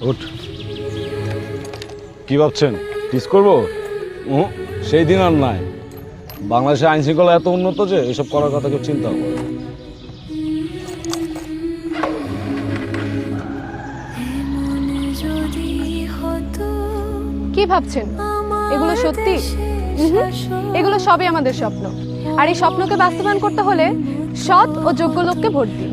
উঠ। কি ভাবছেন টিস করবো? সেই দিন আর নাই। বাংলাদেশের আইন শৃঙ্খলা এত উন্নত যে এসব করার কথা কেউ চিন্তা করে। কি ভাবছেন এগুলো সত্যি? এগুলো সবই আমাদের স্বপ্ন, আর এই স্বপ্নকে বাস্তবায়ন করতে হলে সৎ ও যোগ্য লোককে ভোট দিন।